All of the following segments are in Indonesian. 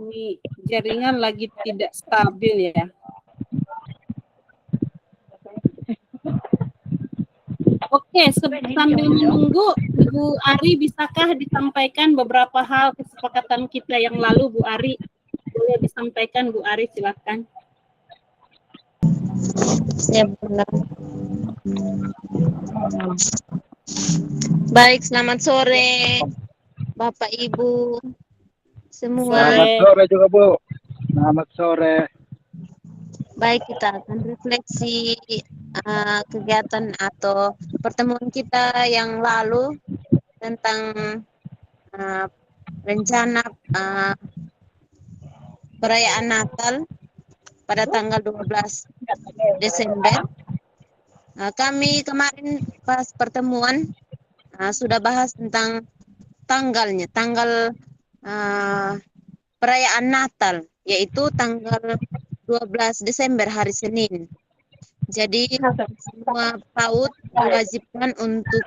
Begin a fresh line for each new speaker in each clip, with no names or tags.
Ini jaringan lagi tidak stabil ya. Oke, sambil menunggu Ibu Ari, bisakah disampaikan beberapa hal kesepakatan kita yang lalu, Bu Ari? Boleh disampaikan, Bu Ari, silakan.
Ya, benar. Baik, selamat sore Bapak Ibu semua.
Selamat sore juga, Bu. Selamat sore.
Baik, kita akan refleksi kegiatan atau pertemuan kita yang lalu tentang rencana perayaan Natal pada tanggal 12 Desember. Kami kemarin pas pertemuan sudah bahas tentang tanggalnya, tanggal perayaan Natal, yaitu tanggal 12 Desember hari Senin. Jadi semua PAUD diwajibkan untuk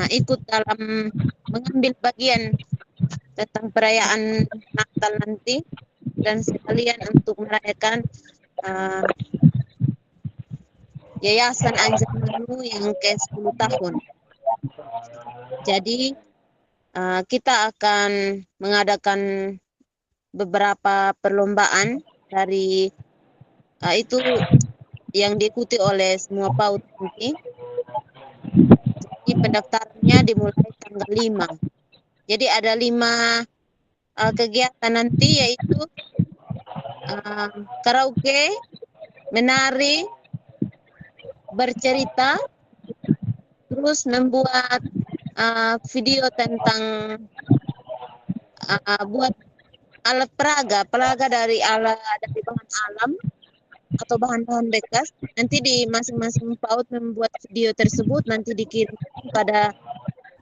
ikut dalam mengambil bagian tentang perayaan Natal nanti dan sekalian untuk merayakan Yayasan Anjar Manu yang ke-10 tahun. Jadi kita akan mengadakan beberapa perlombaan dari itu yang diikuti oleh semua PAUD nanti. Jadi pendaftarannya dimulai tanggal 5. Jadi ada 5 kegiatan nanti, yaitu karaoke, menari, bercerita, terus membuat video tentang buat alat peraga dari bahan alam atau bahan-bahan bekas. Nanti di masing-masing PAUD membuat video tersebut, nanti dikirim pada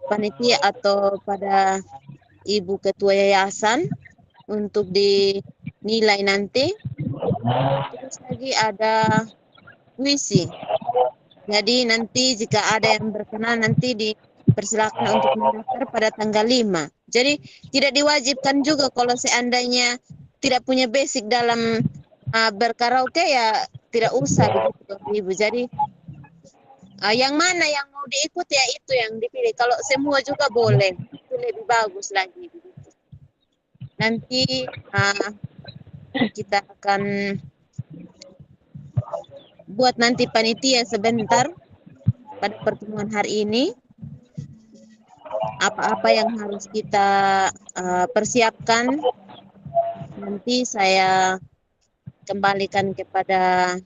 panitia atau pada Ibu Ketua Yayasan untuk dinilai nanti. Terus lagi ada puisi. Jadi nanti jika ada yang berkenan nanti dipersilakan untuk mendaftar pada tanggal 5. Jadi tidak diwajibkan juga kalau seandainya tidak punya basic dalam berkaraoke, ya tidak usah begitu Ibu. Jadi yang mana yang mau diikuti ya itu yang dipilih. Kalau semua juga boleh, itu lebih bagus lagi begitu. Nanti kita akan buat nanti panitia sebentar pada pertemuan hari ini. Apa-apa yang harus kita persiapkan nanti saya kembalikan kepada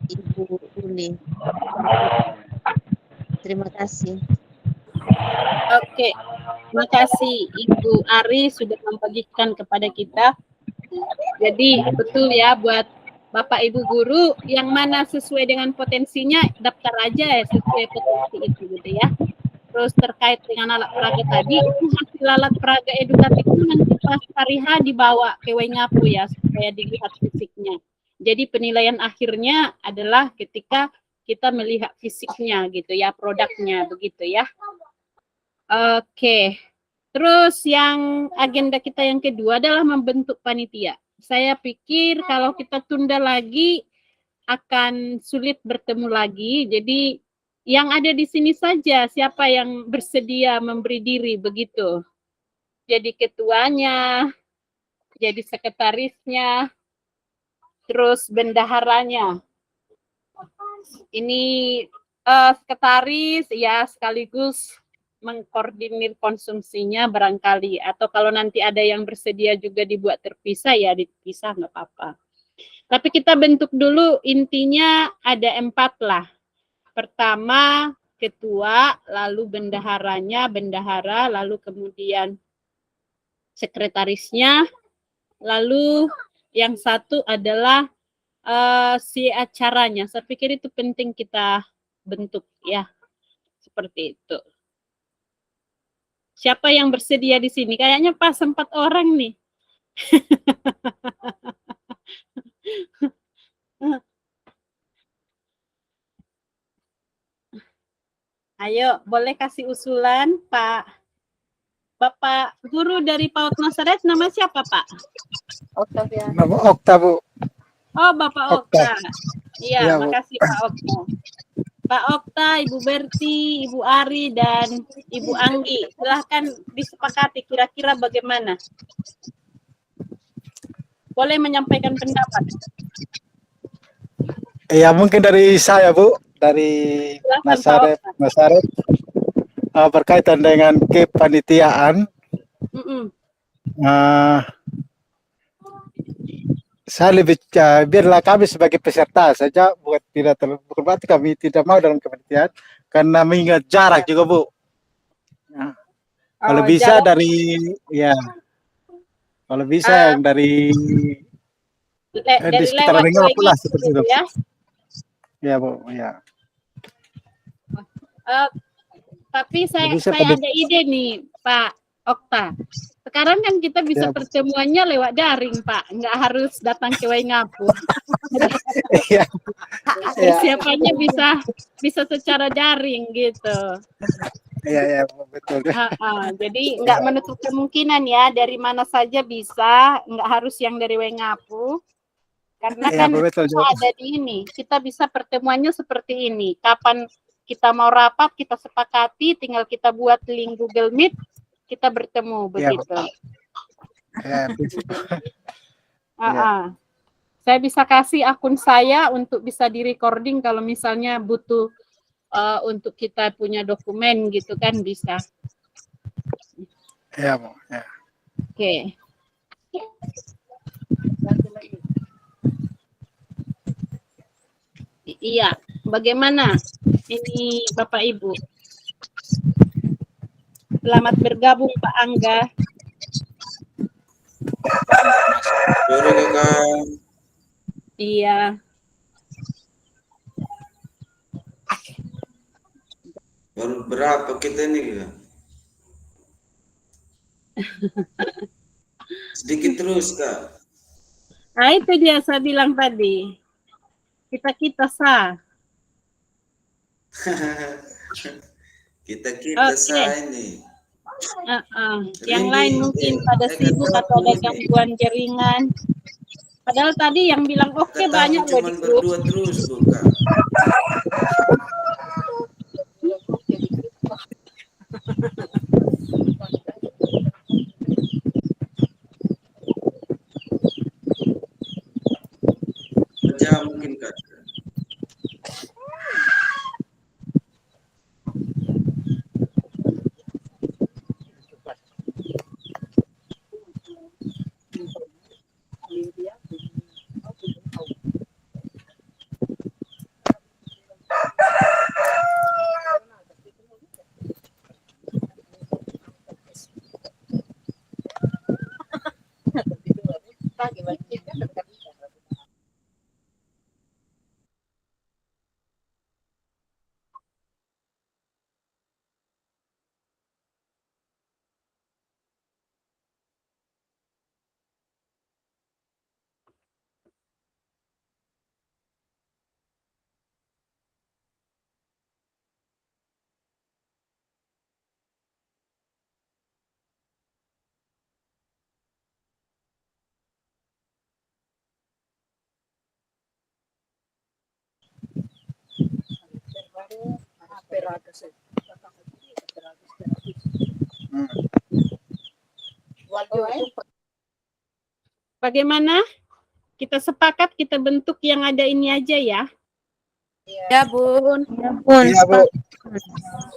Ibu Uli. Terima kasih.
Oke, terima kasih Ibu Ari sudah membagikan kepada kita. Jadi betul ya, buat Bapak Ibu guru yang mana sesuai dengan potensinya daftar aja ya, sesuai potensi itu gitu ya. Terus terkait dengan alat peraga tadi, itu hasil alat peraga edukatif itu nanti pas hari H dibawa ke Wengapu ya, supaya dilihat fisiknya. Jadi penilaian akhirnya adalah ketika kita melihat fisiknya gitu ya, produknya begitu ya. Oke, terus yang agenda kita yang kedua adalah membentuk panitia. Saya pikir kalau kita tunda lagi akan sulit bertemu lagi. Jadi yang ada di sini saja siapa yang bersedia memberi diri begitu. Jadi ketuanya, jadi sekretarisnya, terus bendaharanya. Ini sekretaris ya sekaligus mengkoordinir konsumsinya barangkali, atau kalau nanti ada yang bersedia juga dibuat terpisah ya dipisah nggak apa-apa. Tapi kita bentuk dulu, intinya ada 4 lah. Pertama ketua, lalu bendahara, lalu kemudian sekretarisnya, lalu yang satu adalah si acaranya. Saya pikir itu penting kita bentuk ya, seperti itu. Siapa yang bersedia di sini? Kayaknya pas 4 orang nih. Ayo, boleh kasih usulan, Pak Bapak guru dari PAUD Nasaret nama siapa, Pak?
Nama Okta, Bu.
Oh, Bapak
Okta.
Okta. Iya,
Iya, Bu.
makasih Pak Okta. Pak Okta, Ibu Berti, Ibu Ari, dan Ibu Anggi. Silahkan disepakati kira-kira bagaimana. Boleh menyampaikan pendapat.
Iya, mungkin dari saya, Bu. Dari
Silakan Pak Okta.
Nasaret. Berkaitan dengan kepanitiaan.
Mm-mm.
Saya lebih biarlah kami sebagai peserta saja, bukan berarti kami tidak mau dalam kepanitiaan karena mengingat jarak juga, Bu. Nah, kalau bisa
jarak.
kalau bisa yang dari
dari
sekitar
lewat
Ringapulah seperti itu.
ya.
Ya, Bu, ya.
Tapi saya ada ide nih, Pak Okta. Sekarang kan kita bisa pertemuannya lewat daring, Pak. Nggak harus datang ke Waingapu.
Iya.
Persiapannya bisa secara daring gitu.
Iya, betul.
Jadi nggak menutup kemungkinan ya, dari mana saja bisa, nggak harus yang dari Waingapu. Karena kan
betul,
kita ada di ini, kita bisa pertemuannya seperti ini. Kapan kita mau rapat, kita sepakati, tinggal kita buat link Google Meet, kita bertemu begitu. Saya bisa kasih akun saya untuk bisa di recording kalau misalnya butuh untuk kita punya dokumen gitu kan bisa.
Iya, Bu. Ya.
Oke. Iya, bagaimana ini Bapak Ibu? Selamat bergabung Pak Angga.
Sore Kakak.
Iya.
Baru berapa kita nih Kak? Sedikit terus Kak.
Nah itu dia saya bilang tadi. Kita sah.
Kita sah ini.
Yang lain mungkin pada sibuk atau ada gangguan jaringan. Padahal tadi yang bilang oke banyak loh di grup.
Berdua terus Kak. Jam mungkin Kak.
Bagaimana? Kita sepakat kita bentuk yang ada ini aja ya.
Ya, Bun.
Iya, Bu.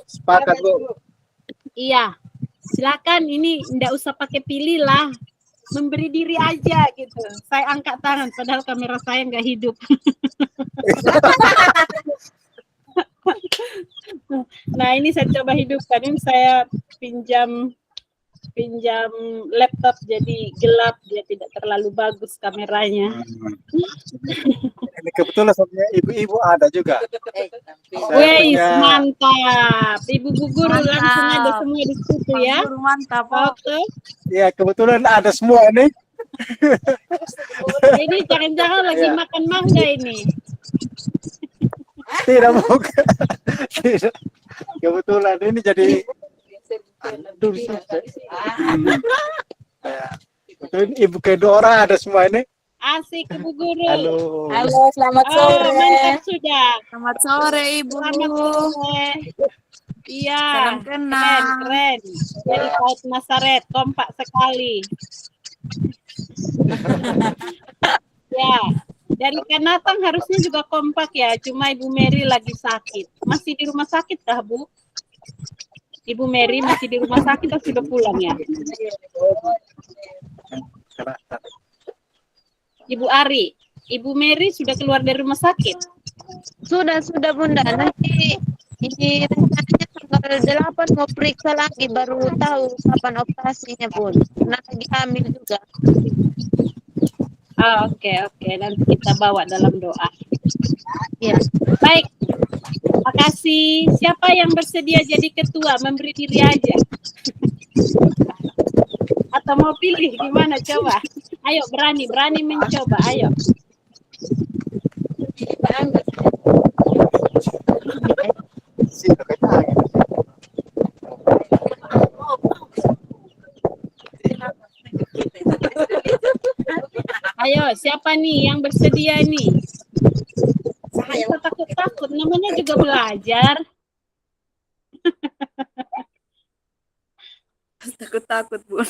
Sepakat, Bu.
Iya. Silakan, ini enggak usah pakai pilih lah. Memberi diri aja gitu. Saya angkat tangan padahal kamera saya nggak hidup. Nah, ini saya coba hidupkan. Ini saya pinjam laptop jadi gelap, dia tidak terlalu bagus kameranya.
Ini kebetulan sebenarnya ibu-ibu ada juga.
Wih, mantap. Ibu guru langsung ada semua di situ ya.
Mantap.
Oke.
Ya, kebetulan ada semua nih.
Ini jangan-jangan lagi makan mangga ini.
Tidak, bukan. Tidak. Kebetulan ini jadi Aduh, betul, ini Ibu Kedora ada semua ini.
Asik Ibu Guru.
Halo.
Halo, selamat
Oh,
sore.
mantap sudah.
Selamat sore, Ibu.
Selamat sore. Iya.
Salam kenal.
Keren. Dari Paut Nasaret, kompak sekali. Ya, dari Kanatang harusnya juga kompak ya. Cuma Ibu Mary lagi sakit. Masih di rumah sakit kah, Bu? Ibu Mary masih di rumah sakit atau sudah pulang ya? Ibu Ari, Ibu Mary sudah keluar dari rumah sakit?
Sudah Bunda. Nanti ini rencananya tanggal 8 mau periksa lagi, baru tahu kapan operasinya Bun. Karena lagi hamil juga.
Oke. Nanti kita bawa dalam doa.
Ya.
Baik. Makasih. Siapa yang bersedia jadi ketua? Memberi diri aja. Atau mau pilih gimana coba? Ayo berani mencoba. Ayo. Ayo, siapa nih yang bersedia nih? Saya takut-takut, namanya juga belajar.
Takut-takut, Bun.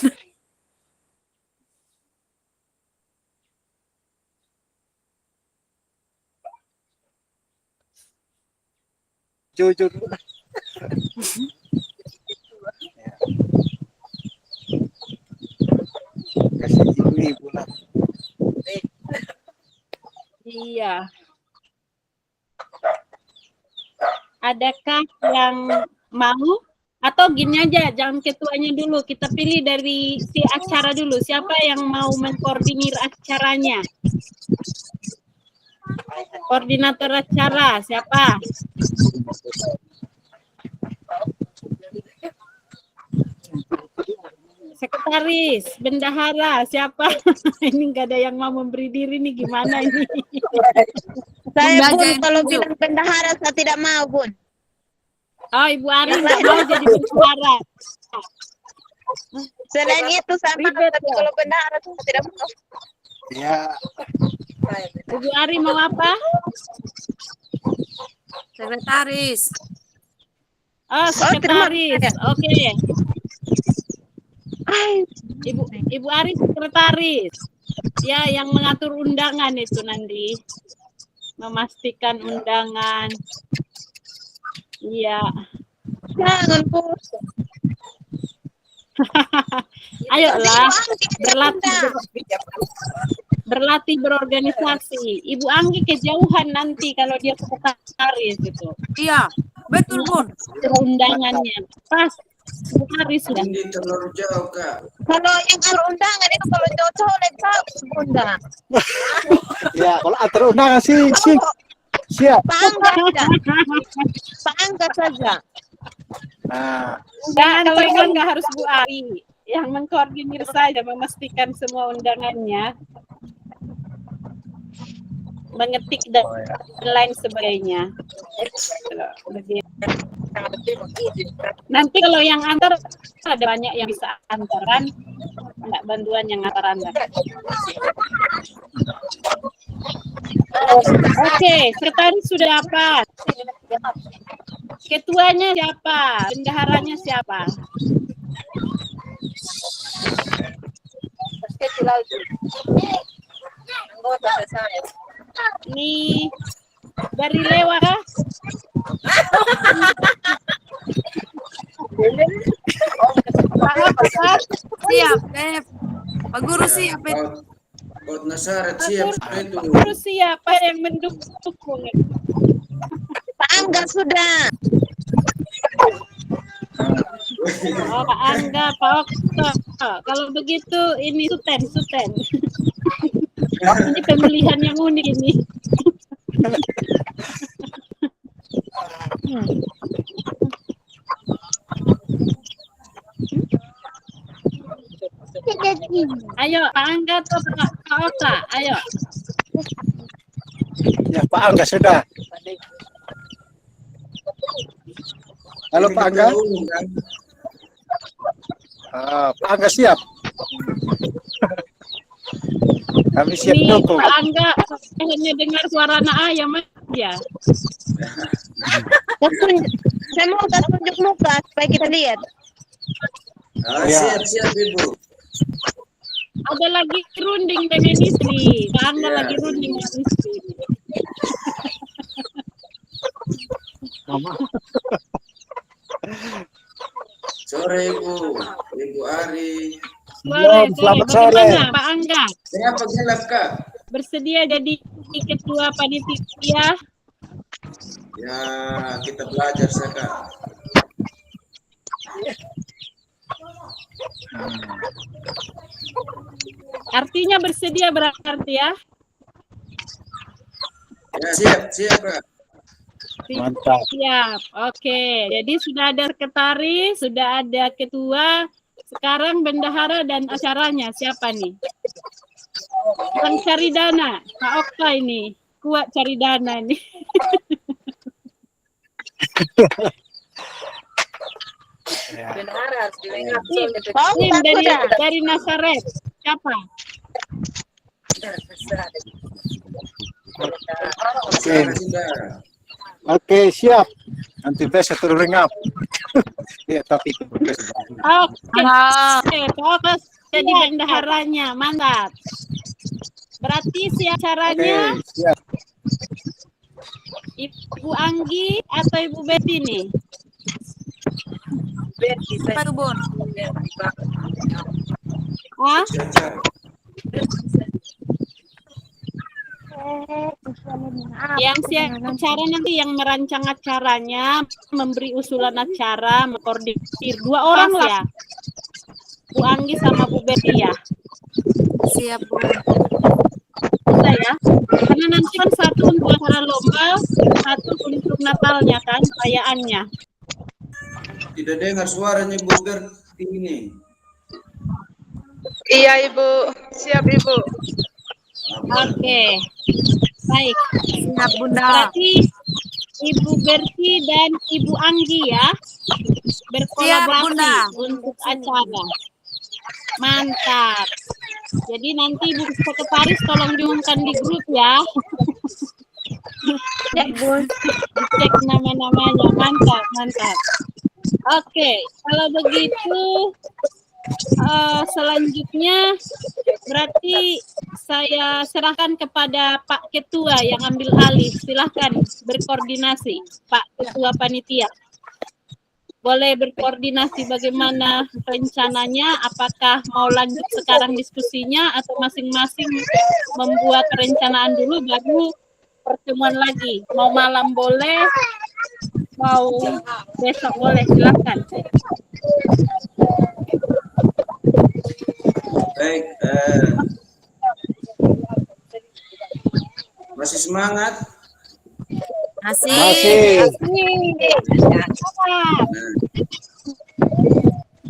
Jujur. Kasih ibu lah.
Iya. Adakah yang mau? Atau gini aja, jangan ketuanya dulu. Kita pilih dari si acara dulu. Siapa yang mau mengkoordinir acaranya? Koordinator acara, siapa? Sekretaris, bendahara, siapa? Ini nggak ada yang mau memberi diri nih, gimana ini?
Saya
Bunda
Bun,
jangan
kalau
tunjuk.
bilang bendahara saya tidak mau Bun.
Oh, Ibu Ari nggak mau jadi bendahara.
Selain itu saya mau,
Ribet
tapi
ya?
kalau bendahara saya tidak mau.
Ya,
Ibu Ari mau apa?
Sekretaris.
Oh, sekretaris. Oke. Ibu Ari sekretaris. Ya, yang mengatur undangan itu nanti. Memastikan undangan. Iya.
Jangan Bun.
Ayolah, berlatih berorganisasi. Ibu Anggi kejauhan nanti kalau dia sekretaris itu.
Iya, betul, Bun.
Undangannya pas Ibu Ari sudah.
Ini terlalu jauh, Kak.
Kalau yang atur undangan itu kalau cowok lepas Bunda.
ya kalau antar undangan sih siap.
Pak Angga saja. Pak Angga saja.
Nah,
Jangan kalau nggak harus Bu Ari yang mengkoordinir saja, memastikan semua undangannya, mengetik dan lain sebagainya. Nanti kalau yang antar ada banyak yang bisa antaran, nggak bantuan yang antar Anda. Oke, sekretaris sudah dapat. Ketuanya siapa? Bendaharanya siapa? Ini dari Lewa kah? Pak,
Siap, Beb. Pak Guru siap, Beb.
Paut Nasaret siap itu.
terus siapa yang mendukung?
Pak Angga sudah.
Oh, Pak Angga, Pak Okto. Kalau begitu ini Suten. Ini pemilihan yang unik ini. Ayo, Pak Angga atau Pak Okta? Ayo.
ya Pak Angga sudah. Halo Pak Angga. Pak Angga siap. Kami siap
Nih,
dukung.
Pak Angga hanya dengar suara anak ayam aja.
Saya mau tunjuk muka supaya kita lihat.
Ya.
Siap Ibu.
Ada lagi runding dengan istri. Pak Angga
Ya.
lagi runding dengan istri.
Mama.
Sore Ibu Ari.
Selamat sore.
Bagaimana Pak Angga?
Kenapa gelap Kak?
Bersedia jadi ketua panitia?
Ya, kita belajar Kak.
Artinya bersedia berarti ya?
Ya, siap Kak.
Mantap.
Siap. Oke. Jadi sudah ada sekretaris, sudah ada ketua. Sekarang bendahara dan acaranya siapa nih? Yang cari dana, Pak Okta ini. Kuat cari dana nih.
Ya.
Tim dari Nazaret. Siapa?
Oke.
Sudah.
Oke, siap. Nanti besok turun ringap. Ya, tapi
Oke.
Ah,
Fokus jadi bendaharanya. Mantap. Berarti siap
oke,
caranya
siap.
Ibu Anggi atau Ibu Betty nih?
apa tuh Bun?
Hah?
Siap.
Yang siap acara nanti yang merancang acaranya, memberi usulan acara, mengkoordinir 2 orang lah ya. Bu Anggi sama Bu Betty ya.
Siap Bun.
Bisa ya. Karena nanti kan satu untuk acara lomba, satu untuk Natalnya kan, perayaannya.
Tidak dengar suaranya Bu Berti ini.
Iya Ibu, siap Ibu.
Oke. Baik.
Siap Bunda.
Berarti Ibu Berti dan Ibu Anggi ya berkolaborasi
Bunda.
untuk acara. Mantap. Jadi nanti Bu Sekretaris tolong diumumkan di grup ya. Dicek nama-namanya. Mantap. Oke, kalau begitu selanjutnya berarti saya serahkan kepada Pak Ketua yang ambil alih. Silahkan berkoordinasi, Pak Ketua Panitia. Boleh berkoordinasi bagaimana rencananya, apakah mau lanjut sekarang diskusinya atau masing-masing membuat perencanaan dulu baru pertemuan lagi. Mau malam boleh, mau besok boleh, silahkan.
Baik, masih semangat?
Masih.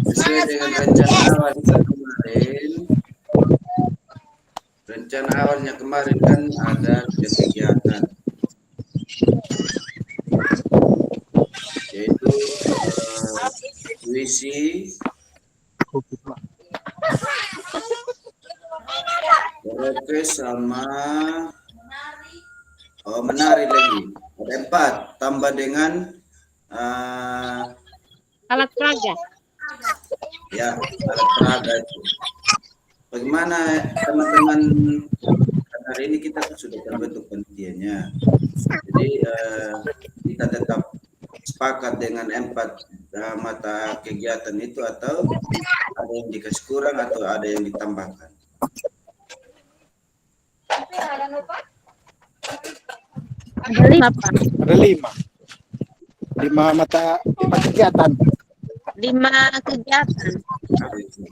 Sesuai dengan rencana awal kita kemarin. Rencana awalnya kemarin kan ada kegiatan, yaitu puisi, karaoke sama menari lagi. Ada 4 tambah dengan
Alat peraga.
ya alat peraga itu. Bagaimana teman-teman, hari ini kita sudah terbentuk panitianya, jadi kita tetap sepakat dengan 4 mata kegiatan itu atau ada yang dikasih kurang atau ada yang ditambahkan?
Ada 5 Pak.
Ada 5. 5 mata, 5 kegiatan.
5 kegiatan.
Apa itu?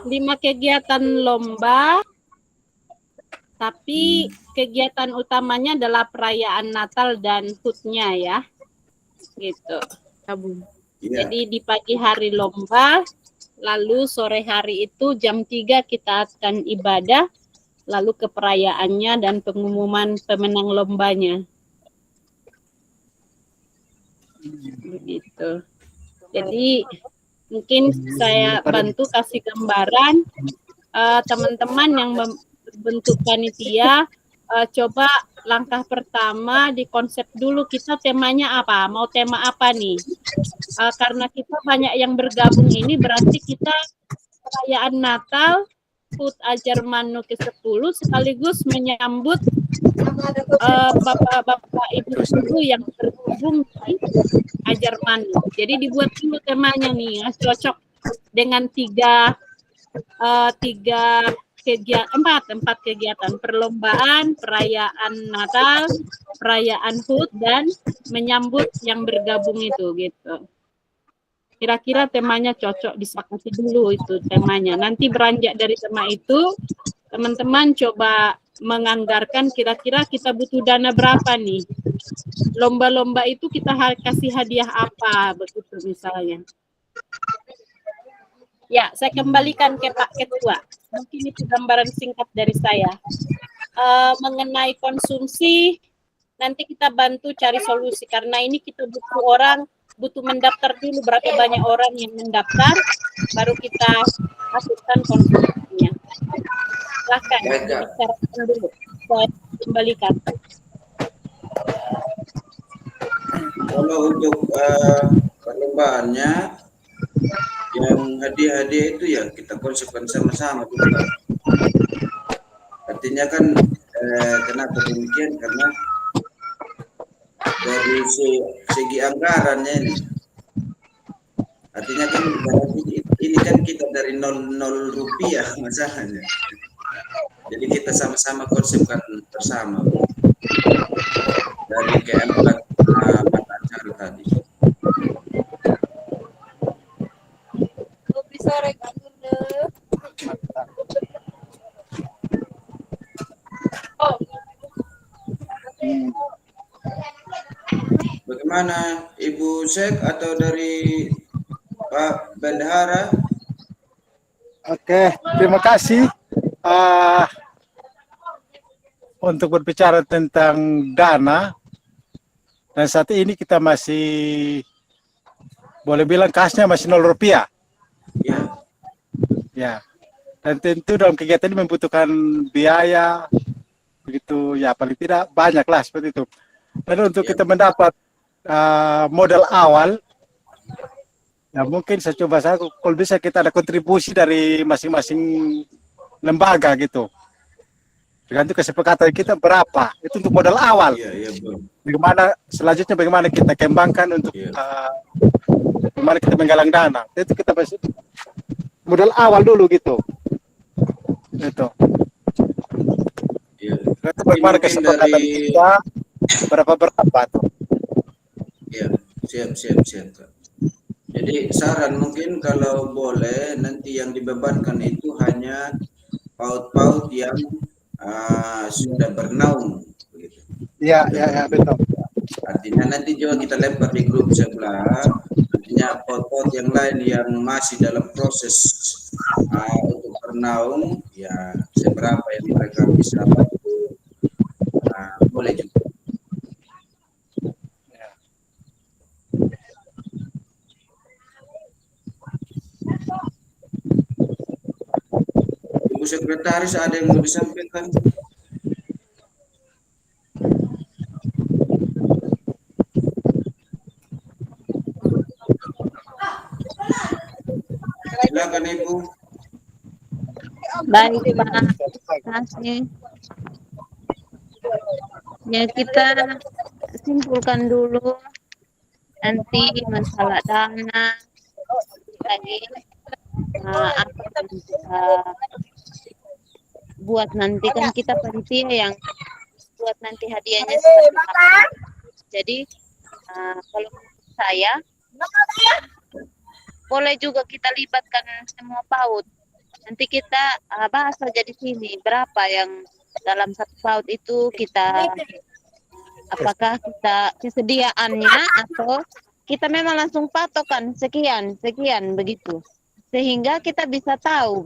Lima kegiatan lomba, tapi kegiatan utamanya adalah perayaan Natal dan HUT-nya ya, gitu.
Iya.
Jadi di pagi hari lomba, lalu sore hari itu jam 3 kita akan ibadah, lalu ke perayaannya dan pengumuman pemenang lombanya. Begitu. Jadi mungkin saya bantu kasih gambaran teman-teman yang membentuk panitia, coba langkah pertama di konsep dulu kita temanya apa, mau tema apa nih? Karena kita banyak yang bergabung ini berarti kita perayaan Natal HUT Ajarmanu ke-10 sekaligus menyambut bapak-bapak ibu guru yang bergabung di Ajarmanu. Jadi dibuat dulu temanya nih, cocok dengan empat kegiatan, perlombaan, perayaan Natal, perayaan HUT, dan menyambut yang bergabung itu gitu. Kira-kira temanya cocok, disepakati dulu itu temanya. Nanti beranjak dari tema itu, teman-teman coba menganggarkan kira-kira kita butuh dana berapa nih. Lomba-lomba itu kita kasih hadiah apa, begitu misalnya. Ya, saya kembalikan ke Pak Ketua. Mungkin itu gambaran singkat dari saya. Mengenai konsumsi, nanti kita bantu cari solusi. Karena ini kita butuh mendaftar dulu berapa banyak orang yang mendaftar, baru kita masukkan konsumsinya. Silahkan, bicarakan dulu. Saya kembalikan.
Kalau untuk perlombaannya, yang hadiah-hadiah itu ya kita konsepkan sama-sama juga. Artinya kan kenapa demikian, karena dari segi anggarannya ini, artinya kan ini kan kita dari 0 rupiah masalahnya. Jadi kita sama-sama konsepkan bersama dari keempat mata acara tadi. Bagaimana Ibu Sek atau dari Pak Bendahara?
Oke, terima kasih. Untuk berbicara tentang dana, dan saat ini kita masih boleh bilang kasnya masih 0 rupiah.
Ya.
Ya, dan tentu dalam kegiatan ini membutuhkan biaya, begitu ya paling tidak banyak lah seperti itu. Dan untuk kita mendapat modal awal, ya mungkin saya coba kalau bisa kita ada kontribusi dari masing-masing lembaga gitu. Tergantung kesepakatan kita berapa, itu untuk modal awal.
Iya,
Bagaimana selanjutnya, bagaimana kita kembangkan untuk bagaimana kita menggalang dana. Itu kita masih modal awal dulu gitu. Itu.
Iya.
Itu bagaimana kesepakatan
dari...
kita berapa tuh.
Iya, siap. Jadi saran mungkin kalau boleh nanti yang dibebankan itu hanya PAUD-PAUD yang sudah bernaung begitu.
Iya, betul.
Artinya nanti juga kita lempar di grup sebelah, artinya PAUD-PAUD yang lain yang masih dalam proses untuk bernaung, ya seberapa yang mereka bisa bantu, boleh juga. Ibu Sekretaris, ada yang mau disampaikan? Silakan Ibu.
Baik, Pak. Terima kasih. Ya, kita simpulkan dulu nanti masalah dana lagi apa yang kita buat nanti, kan kita panitia yang buat nanti hadiahnya seperti apa. Jadi kalau saya boleh juga kita libatkan semua PAUD. Nanti kita bahas saja di sini berapa yang dalam satu PAUD itu kita, apakah kita kesediaannya atau kita memang langsung patokan sekian begitu, sehingga kita bisa tahu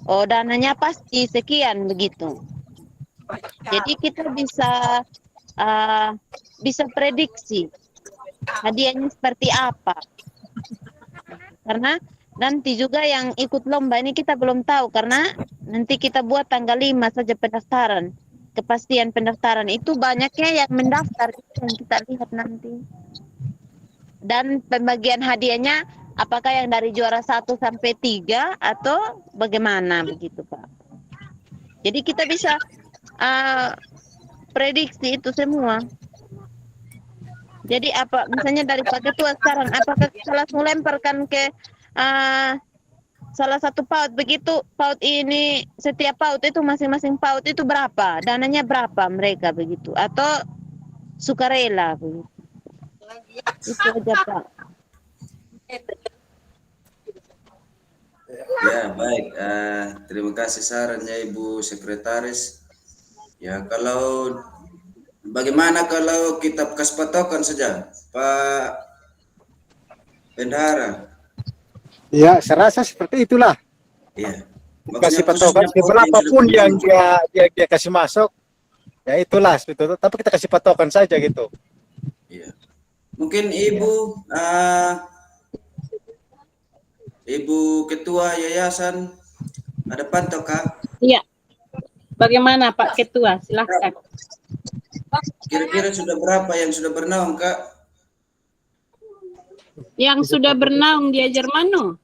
oh dananya pasti sekian begitu. Jadi kita bisa prediksi hadiahnya seperti apa. Karena nanti juga yang ikut lomba ini kita belum tahu, karena nanti kita buat tanggal 5 saja pendaftaran. Kepastian pendaftaran itu banyaknya yang mendaftar, itu yang kita lihat nanti. Dan pembagian hadiahnya apakah yang dari juara 1 sampai 3 atau bagaimana begitu Pak. Jadi kita bisa prediksi itu semua. Jadi apa misalnya dari Pak Ketua sekarang, apakah kita langsung lemparkan ke salah satu PAUD begitu, PAUD ini setiap PAUD itu masing-masing PAUD itu berapa, dananya berapa mereka begitu, atau sukarela begitu. Itu aja Pak.
Ya baik, terima kasih sarannya Ibu Sekretaris. Ya kalau bagaimana kalau kita kasih patokan saja Pak Bendahara?
Ya, saya rasa seperti itulah.
Iya.
Kasih
Maksudnya
patokan
khususnya
berapapun
PAUD
yang dia kasih masuk, ya itulah seperti itu. Tapi kita kasih patokan saja gitu.
Iya. Mungkin Ibu Ketua Yayasan ada pantau Kak?
Iya. Bagaimana Pak Ketua? Silahkan.
Kira-kira sudah berapa yang sudah bernaung Kak?
Yang sudah bernaung diajar Mano?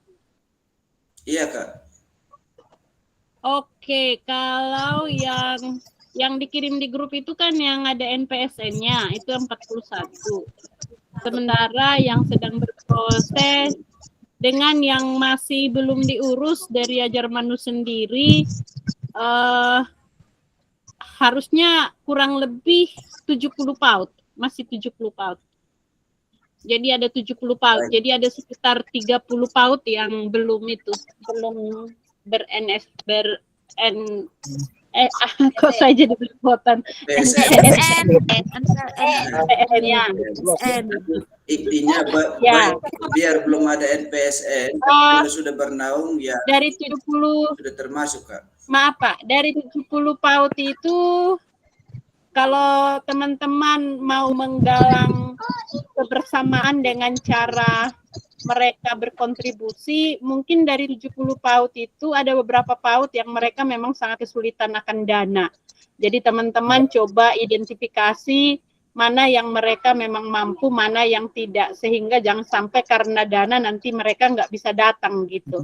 Iya Kak.
Oke, kalau yang dikirim di grup itu kan yang ada NPSN-nya itu 41. Sementara yang sedang berproses dengan yang masih belum diurus dari Ajar Manu sendiri harusnya kurang lebih 70 PAUD, masih 70 PAUD. Jadi ada 70 PAUD. Jadi ada sekitar 30 PAUD yang belum kok saya jadi berpotan.
PSN.
Ya.
Intinya
Ya.
biar belum ada NPSN, kalau sudah bernaung ya
Dari 70
sudah termasuk Kak.
maaf Pak, dari 70 PAUD itu kalau teman-teman mau menggalang kebersamaan dengan cara mereka berkontribusi, mungkin dari 70 PAUD itu ada beberapa PAUD yang mereka memang sangat kesulitan akan dana. Jadi teman-teman coba identifikasi mana yang mereka memang mampu, mana yang tidak, sehingga jangan sampai karena dana nanti mereka nggak bisa datang gitu.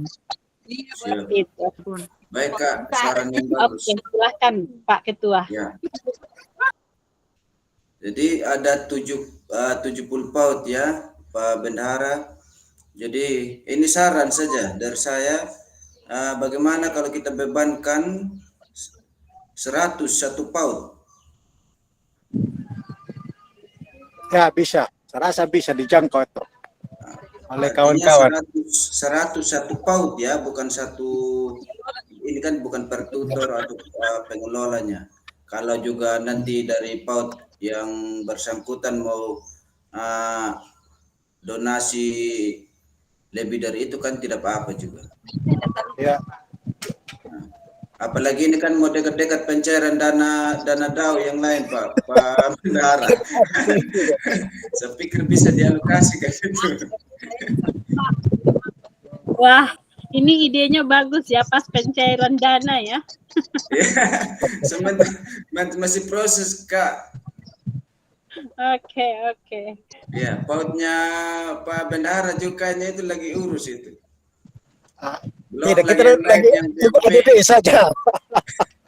Seperti itu.
Baik Kak, saran yang bagus.
Oke, silahkan Pak Ketua.
Ya. Jadi ada 70 PAUD ya Pak Bendahara. Jadi ini saran saja dari saya, bagaimana kalau kita bebankan 101 PAUD?
Ya bisa, saya rasa bisa dijangkau itu oleh
Artinya
kawan-kawan.
101 PAUD ya, bukan ini kan bukan per tutor atau pengelolanya. Kalau juga nanti dari PAUD yang bersangkutan mau donasi lebih dari itu kan tidak apa-apa juga.
Ya.
Apalagi ini kan mau dekat-dekat pencairan dana DAO yang lain Pak Bendahara. Saya pikir bisa dialokasikan itu.
Wah, ini idenya bagus ya, pas pencairan dana ya.
Masih proses Kak.
Oke.
Ya, PAUD-nya Pak Bendahara juga itu lagi urus itu.
Tidak, kita lagi cukup ada desa saja.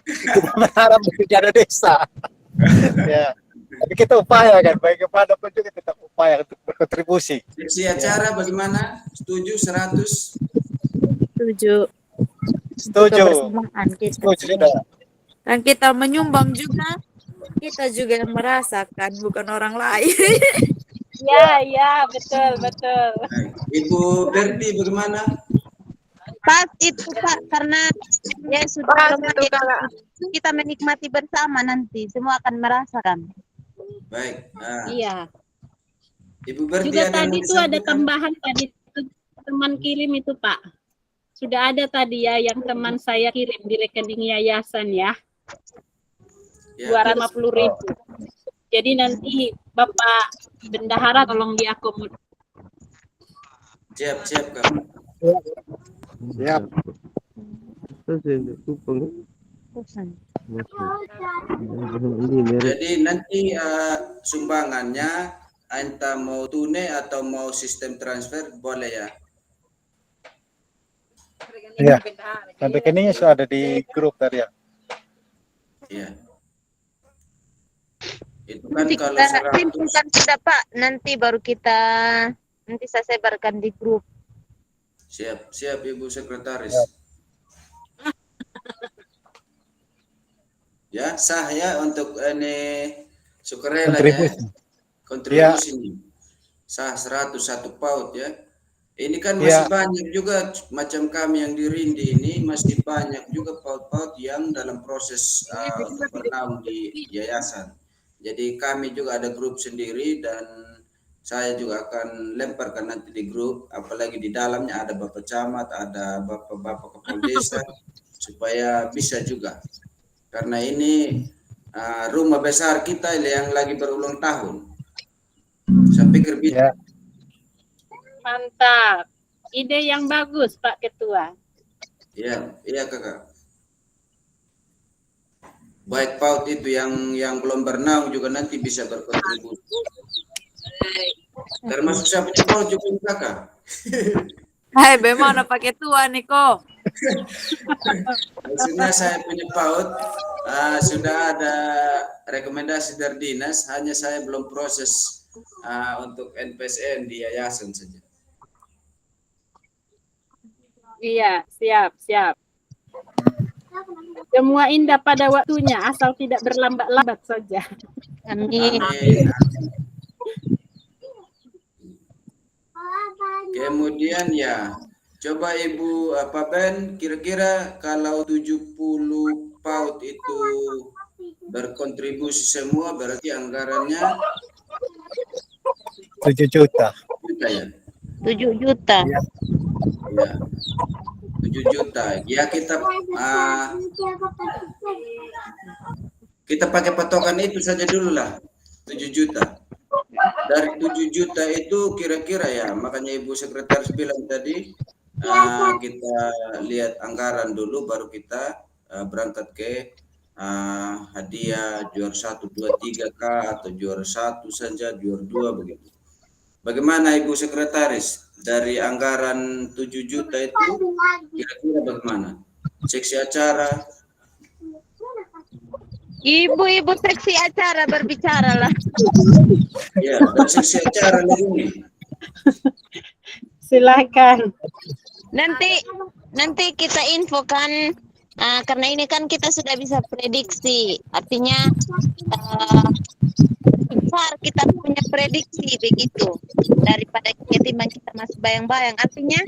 Kita berharap bicara desa. Ya. Tapi kita upayakan, bagaimana pun juga tetap upaya untuk berkontribusi.
Seksi acara bagaimana? Setuju 100?
Setuju.
Setuju.
Kebersamaan kita.
Setuju sudah.
Dan kita menyumbang juga, kita juga yang merasakan, bukan orang lain.
Ya, betul.
Ibu Berti bagaimana?
Pas itu Pak, karena ya sudah
Pas
lumayan,
itu, Kak.
kita menikmati bersama nanti, semua akan merasakan.
Baik.
Iya.
Ibu Berti
Juga
ada
tadi
yang
tuh ada
disampaikan?
tambahan tadi teman kirim itu Pak. sudah ada tadi ya yang teman saya kirim di rekening yayasan ya,
Ya,
250.000. Jadi nanti Bapak Bendahara tolong diakomodir.
siap Kak.
Siap.
Jadi nanti sumbangannya entah mau tunai atau mau sistem transfer boleh ya.
Iya. Dan rekeningnya sudah ada di grup tadi ya.
Iya. Itu kan
Nanti
kalau
kita
100
simpulkan sudah Pak, nanti baru kita nanti saya sebarkan di grup.
siap Ibu Sekretaris. Ya, sah ya untuk ini sukarela ya. Kontribusi ini. Sah 101 paut ya. Ini kan masih banyak juga macam kami yang di Rindi ini masih banyak juga paut-paut yang dalam proses untuk bernaung di yayasan. Jadi kami juga ada grup sendiri dan saya juga akan lemparkan nanti di grup, apalagi di dalamnya ada Bapak Camat, ada Bapak Kepala Desa supaya bisa juga. Karena ini rumah besar kita yang lagi berulang tahun. Saya pikir bisa.
Mantap. Ide yang bagus, Pak Ketua.
Iya Kakak. Baik paut itu yang belum bernaung juga nanti bisa berkontribusi. Termasuk saya punya paut juga Kakak.
Hai, bagaimana Pak Ketua nih kok?
Maksudnya saya punya paut sudah ada rekomendasi dari dinas, hanya saya belum proses untuk NPSN di yayasan saja.
Iya, siap. Semua indah pada waktunya, asal tidak berlambat-lambat saja.
Amin.
Amin. Kemudian ya, coba Ibu Ben, kira-kira kalau 70 paut itu berkontribusi semua, berarti anggarannya
7 juta.
ya?
7 juta.
Ya. 7 juta. Ya kita pakai patokan itu saja dulu lah. 7 juta. Dari 7 juta itu kira-kira ya, makanya Ibu Sekretaris bilang tadi kita lihat anggaran dulu baru kita berangkat ke hadiah juara 1, 2, 3 atau juara 1 saja, juara 2 begitu. Bagaimana Ibu Sekretaris? Dari anggaran 7 juta itu kira-kira bagaimana? Seksi acara?
Ibu-ibu seksi acara berbicara lah.
Ya, dari seksi acara lagi.
Silakan.
Nanti kita infokan karena ini kan kita sudah bisa prediksi. Artinya besar kita punya prediksi begitu daripada ketimbang kita masih bayang-bayang. Artinya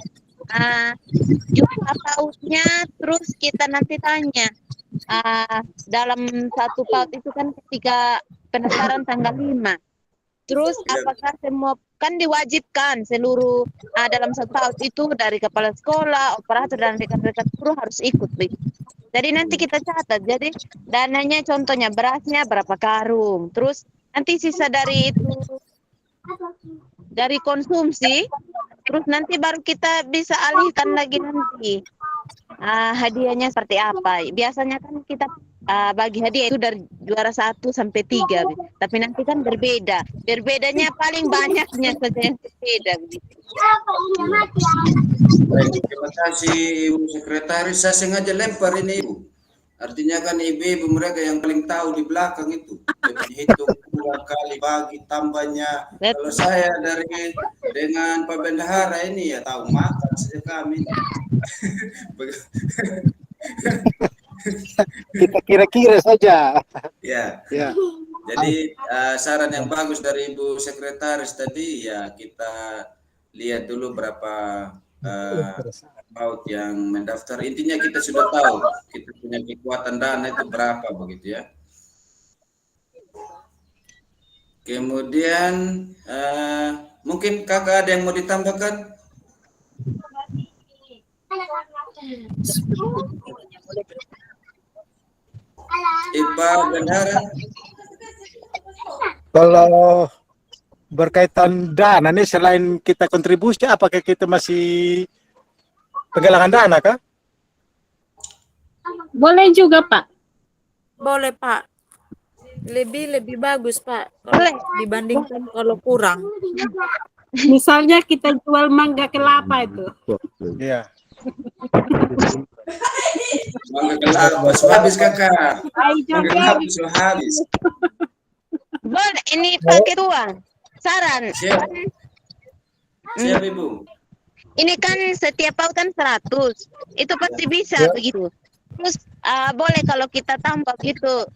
jumlah pautnya terus kita nanti tanya dalam satu paut itu kan ketika pendaftaran tanggal 5. Terus apakah semua kan diwajibkan seluruh dalam satu paut itu dari kepala sekolah, operator dan rekan-rekan guru harus ikut begitu. Jadi nanti kita catat. Jadi dananya contohnya berasnya berapa karung. Terus nanti sisa dari itu dari konsumsi. Terus nanti baru kita bisa alihkan lagi nanti hadiahnya seperti apa. Biasanya kan kita bagi hadiah itu dari juara 1 sampai 3. Tapi nanti kan berbeda. Berbedanya paling banyaknya saja yang berbeda.
Baik, terima kasih Ibu Sekretaris. Saya sengaja lempar ini Ibu. Artinya kan ibu-ibu mereka yang paling tahu di belakang itu. Hitung 2 kali bagi tambahnya. Kalau saya dengan Pak Bendahara ini ya tahu makan saja kami.
Kita kira-kira saja.
Ya.
Ya.
Jadi saran yang bagus dari Ibu Sekretaris tadi ya kita lihat dulu berapa paut yang mendaftar. Intinya kita sudah tahu kita punya kekuatan dana itu berapa begitu ya. Kemudian mungkin kakak ada yang mau ditambahkan? Pak Bendahara.
Kalau berkaitan dana nih, selain kita kontribusi, apakah kita masih penggalangan dana kah?
Boleh juga, Pak.
Boleh, Pak. Lebih bagus, Pak. Kalau
Boleh.
dibandingkan kalau kurang.
Misalnya kita jual mangga kelapa itu.
Iya.
Mangga kelapa sudah habis kakak.
Ayo
Mangga
juga.
kelapa sudah habis.
Boleh, ini Pak Ketua. Saran.
Siap. Siap Ibu.
Ini kan setiap paut kan 100. Itu pasti bisa begitu. Terus boleh kalau kita tambah gitu.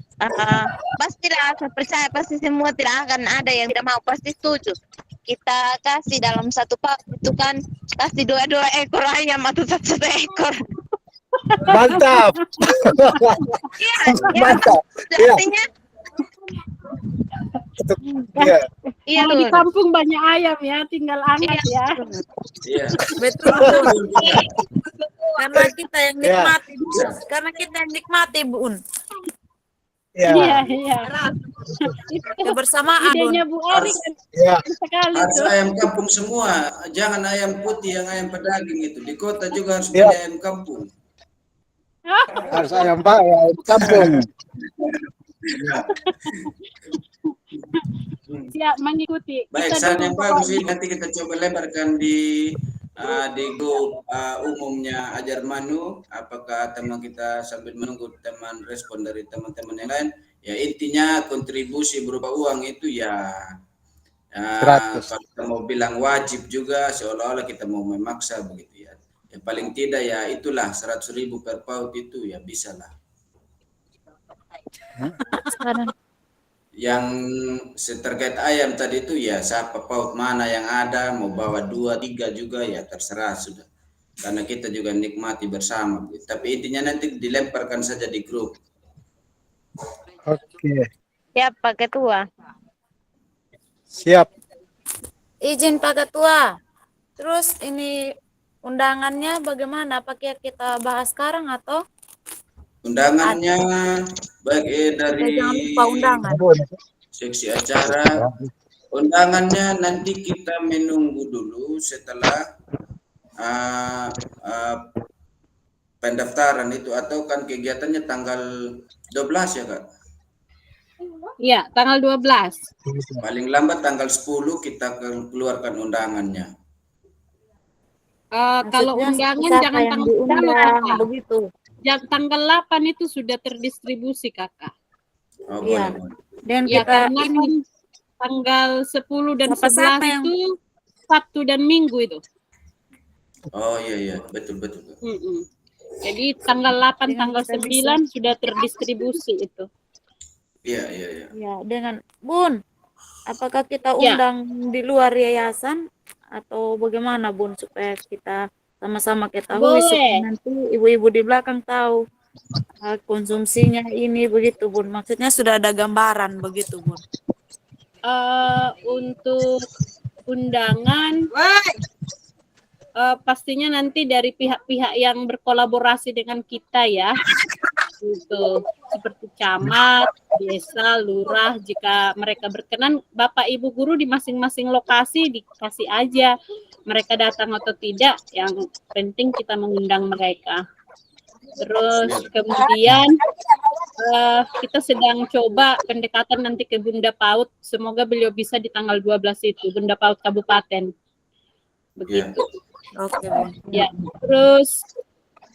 Pastilah saya percaya pasti semua tidak akan ada yang tidak mau, pasti setuju. Kita kasih dalam satu paut itu kan kasih 2 ekor ayam atau 1 ekor.
Mantap.
Iya,
Mantap. Iya.
artinya
Iya.
iya
Kalau di
loh.
kampung banyak ayam ya, tinggal angkat ya.
Iya.
Betul, Bun. Karena kita yang
Ya.
nikmati, Bun. Karena kita yang nikmati, Bun.
Iya.
Iya, iya.
Kebersamaan, Bun.
Idenya Bu Ari kan
Iya.
sekali
Harus
tuh.
ayam kampung semua, jangan ayam putih yang ayam pedaging itu. Di kota juga harus
Iya.
punya ayam kampung.
Harus ayam Pak, ayam kampung.
Siap mengikuti.
Baik,
Kita
saran
dukung
yang bagus
pokoknya.
ini nanti kita coba lebarkan di grup umumnya Ajar Manu. Apakah teman kita sambil menunggu teman respon dari teman-teman yang lain? Ya intinya kontribusi berupa uang itu ya
100.
kalau kita mau bilang wajib juga seolah-olah kita mau memaksa begitu ya. Ya paling tidak ya itulah 100.000 per paut itu ya bisa lah. Yang terkait ayam tadi itu ya siapa paut mana yang ada mau bawa 2, 3 juga ya terserah sudah. Karena kita juga nikmati bersama. Tapi intinya nanti dilemparkan saja di grup.
Oke.
Siap Pak Ketua.
Siap.
Izin Pak Ketua. Terus ini undangannya bagaimana? Pakai kita bahas sekarang atau?
Undangannya baik dari
Jangan lupa undangan.
seksi acara. Undangannya nanti kita menunggu dulu setelah pendaftaran itu, atau kan kegiatannya tanggal 12 ya Kak?
Iya, tanggal 12.
Paling lambat tanggal 10 kita akan keluarkan undangannya.
Kalau
Maksudnya
undangan
siapa
jangan
yang
tanggal 6
diundang
Kakak.
begitu.
Tanggal 8 itu sudah terdistribusi Kakak.
Oh,
Iya.
boleh.
Dan
Ya
kita
karena
ini
kan tanggal 10 dan
Siapa
11
yang-
itu Sabtu dan Minggu itu.
Oh iya betul.
Mm-mm. Jadi tanggal 8,
Dengan
tanggal
kita
9 sudah terdistribusi itu.
Iya.
ya dengan Bun, apakah kita
Ya.
undang di luar yayasan atau bagaimana Bun supaya kita sama-sama ketahui
Boleh.
supaya nanti ibu-ibu di belakang tahu konsumsinya ini begitu Bun. Maksudnya sudah ada gambaran begitu Bun.
Untuk undangan pastinya nanti dari pihak-pihak yang berkolaborasi dengan kita ya. Gitu. Seperti camat, desa, lurah, jika mereka berkenan, Bapak Ibu guru di masing-masing lokasi dikasih aja mereka datang atau tidak, yang penting kita mengundang mereka. Terus kemudian kita sedang coba pendekatan nanti ke Bunda PAUD, semoga beliau bisa di tanggal 12 itu, Bunda PAUD Kabupaten. Begitu.
Oke Bun.
Ya, terus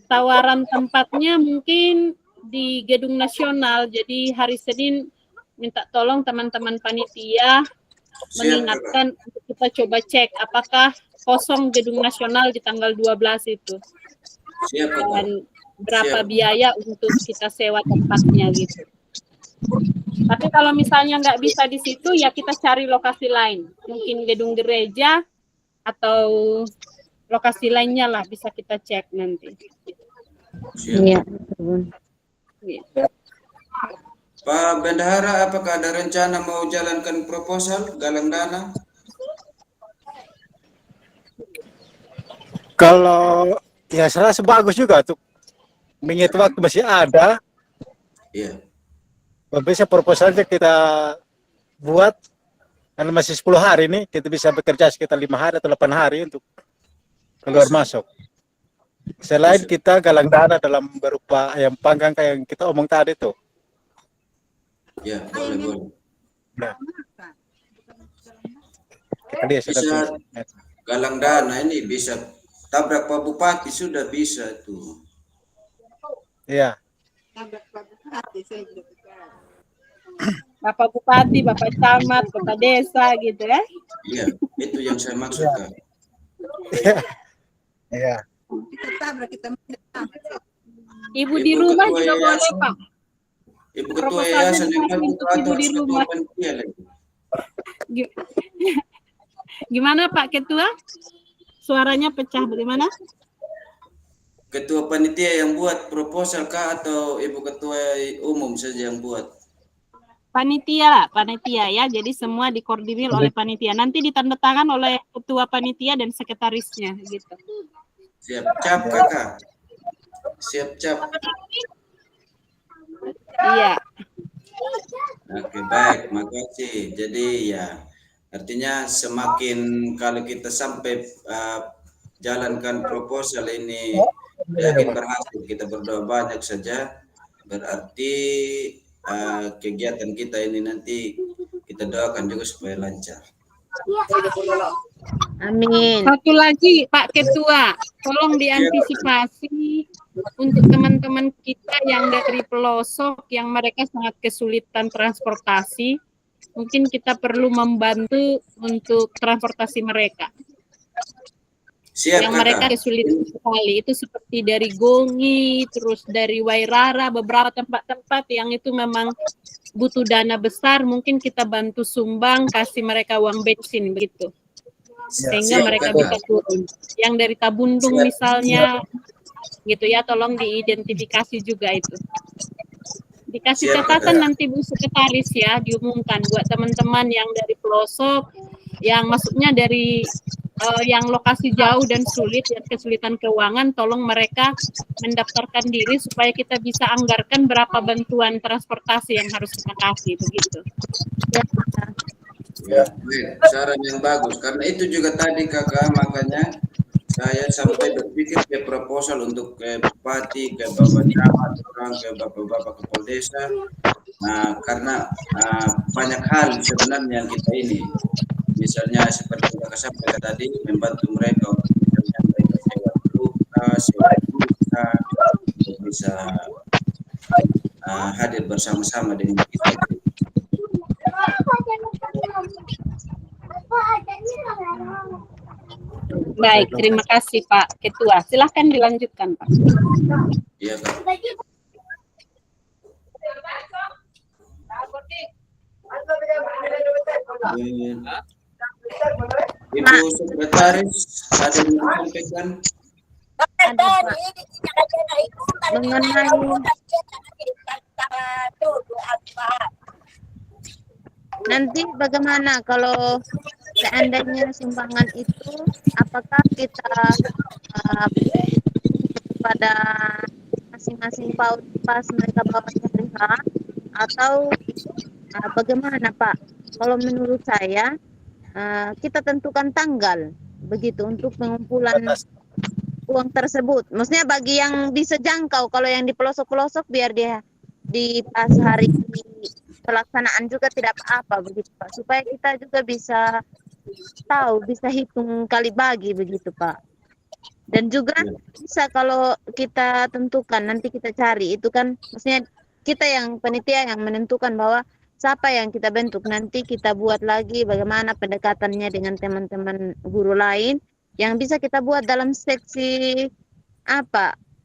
tawaran tempatnya mungkin di Gedung Nasional. Jadi hari Senin minta tolong teman-teman panitia mengingatkan untuk kita coba cek apakah kosong Gedung Nasional di tanggal 12 itu.
Siap Kak.
Dan berapa
Siap.
biaya untuk kita sewa tempatnya gitu. Tapi kalau misalnya nggak bisa di situ ya kita cari lokasi lain. Mungkin gedung gereja atau lokasi lainnya lah bisa kita cek nanti.
Siap.
Iya.
Gitu.
Pak Bendahara, apakah ada rencana mau jalankan proposal galang dana?
Kalau Ya saya rasa bagus juga tuh. Mengingat waktu masih ada,
Iya.
bisa proposalnya kita buat, karena masih 10 hari nih, kita bisa bekerja sekitar 5 hari atau 8 hari untuk keluar masuk. Selain kita galang dana dalam berupa ayam panggang kayak yang kita omong tadi tuh.
Ya, boleh.
Nah, kita lihat
Bisa galang dana ini, bisa tabrak Pak Bupati sudah bisa tuh.
Iya.
Bapak Bupati, Bapak Camat, Bapak Desa gitu ya.
Iya, itu yang saya maksudkan.
Iya.
Ibu di rumah juga boleh, Pak.
Ibu ketua
Proposalnya
yayasan yang
dipakai untuk
atau
ibu di
ketua
rumah.
panitia lagi.
Gimana Pak Ketua? Suaranya pecah bagaimana?
Ketua panitia yang buat proposal kah atau ibu ketua umum saja yang buat?
Panitia lah, panitia ya. Jadi semua dikoordinir oleh panitia. Nanti ditandatangan oleh ketua panitia dan sekretarisnya gitu.
Siap cap kakak. Siap cap.
Iya.
Oke, baik, makasih. Jadi ya, artinya semakin kalau kita sampai jalankan proposal ini yakin berhasil, kita berdoa banyak saja, berarti kegiatan kita ini nanti kita doakan juga supaya lancar.
Amin.
Satu lagi Pak Ketua, tolong diantisipasi untuk teman-teman kita yang dari pelosok yang mereka sangat kesulitan transportasi. Mungkin kita perlu membantu untuk transportasi mereka.
Siap,
Yang mereka
kakak.
kesulitan sekali. Itu seperti dari Gongi, terus dari Wairara, beberapa tempat-tempat yang itu memang butuh dana besar. Mungkin kita bantu sumbang, kasih mereka uang bensin begitu. Sehingga
Siap,
mereka
kakak.
bisa turun. Yang dari Tabundung
Siap.
misalnya, gitu ya, tolong diidentifikasi juga itu. Dikasih
Siap,
catatan
kakak.
nanti Bu Sekretaris ya, diumumkan buat teman-teman yang dari pelosok, yang maksudnya dari yang lokasi jauh dan sulit, yang kesulitan keuangan, tolong mereka mendaftarkan diri supaya kita bisa anggarkan berapa bantuan transportasi yang harus kita kasih, begitu.
Ya, baik. Saran yang bagus. Karena itu juga tadi kakak, makanya saya sampai berpikir ke proposal untuk ke bupati, ke bapak camat, orang ke bapak-bapak kepala desa. Nah, karena banyak hal sebenarnya yang kita ini, misalnya seperti yang kakak sampaikan tadi, membantu mereka untuk misalnya mereka sewa luka, sewa pulsa, untuk bisa hadir bersama-sama dengan kita.
Baik, terima kasih Pak Ketua. Silahkan dilanjutkan Pak.
Iya, Kak. Ibu Sekretaris, ada yang mau disampaikan?
Mengenai nanti bagaimana kalau seandainya sumbangan itu, apakah kita pada masing-masing PAUD pas mereka bawa hari H, atau bagaimana Pak? Kalau menurut saya kita tentukan tanggal begitu untuk pengumpulan uang tersebut. Maksudnya bagi yang bisa jangkau, kalau yang di pelosok-pelosok biar dia di pas hari pelaksanaan juga tidak apa-apa begitu Pak, supaya kita juga bisa tahu, bisa hitung kali bagi begitu Pak. Dan juga bisa kalau kita tentukan, nanti kita cari itu kan, maksudnya kita yang panitia yang menentukan bahwa siapa yang kita bentuk, nanti kita buat lagi bagaimana pendekatannya dengan teman-teman guru lain yang bisa kita buat dalam seksi